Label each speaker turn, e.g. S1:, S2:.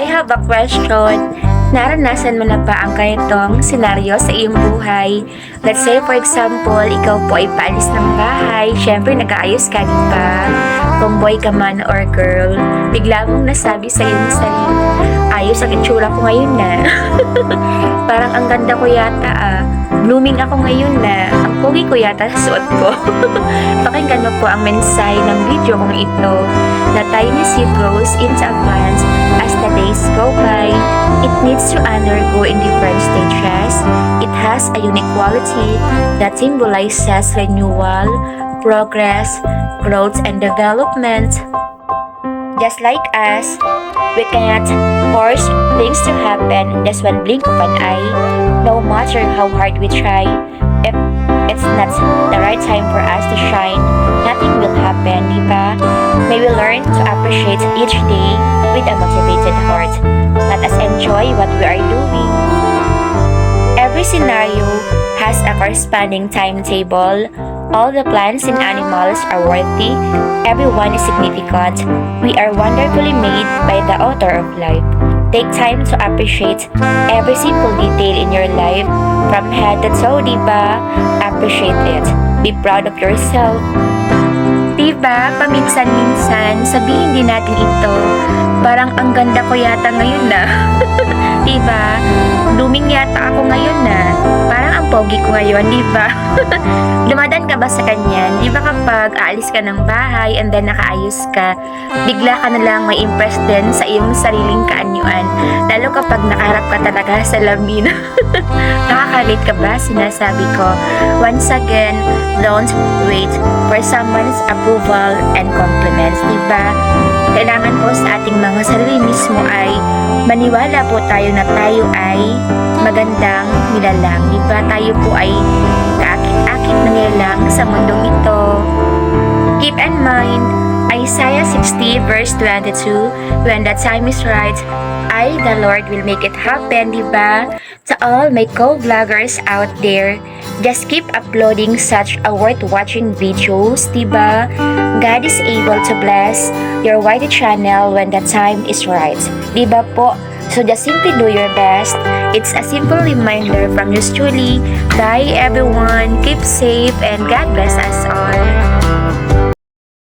S1: I have a question. Naranasan mo na ba ang ganitong senaryo sa iyong buhay? Let's say, for example, ikaw po ay paalis ng bahay. Siyempre, nag-aayos ka, diba? Kung boy ka man or girl, bigla mong nasabi sa iyong sarili, ayos ang itsura ko ngayon na. Parang ang ganda ko yata Blooming ako ngayon na. Ang pogi ko yata sa suot ko. Pakinggan mo po ang mensahe ng video kong ito. The tiny seed grows into a plant as the days go by. It needs to undergo in different stages. It has a unique quality that symbolizes renewal, progress, growth, and development. Just like us, we cannot force things to happen just one blink of an eye. No matter how hard we try, if it's not the right time for us to shine, nothing will happen, diba? May we learn to appreciate each day with a motivated heart. Let us enjoy what we are doing. Every scenario has a corresponding timetable. All the plants and animals are worthy. Everyone is significant. We are wonderfully made by the author of life. Take time to appreciate every simple detail in your life from head to toe, diba? Appreciate it. Be proud of yourself. Diba, paminsan-minsan, sabihin din natin ito, parang ang ganda ko yata ngayon na. Diba? Blooming yata ako ngayon na. Parang ang pogi ko ngayon, diba? Dumadaan ka ba sa kanyan? Diba kapag aalis ka ng bahay and then nakaayos ka, bigla ka na lang may impress din sa iyong sariling kaanyuan. Lalo kapag nakaharap ka talaga sa lamin. Nakaka-relate ka ba? Sinasabi ko, once again, don't wait for someone's approval and compliments, diba? Kailangan po sa ating mga sarili mismo ay maniwala po tayo na tayo ay magandang nilalang. Diba? Tayo po ay kaakit-akit na nilalang sa mundong ito. Keep in mind, Isaiah 60 verse 22, when the time is right, I, the Lord, will make it happen, diba? To all my co-vloggers out there, just keep uploading such a worth-watching videos, diba? God is able to bless your YT channel when the time is right, diba po? So just simply do your best. It's a simple reminder from yours truly. Bye everyone, keep safe, and God bless us all.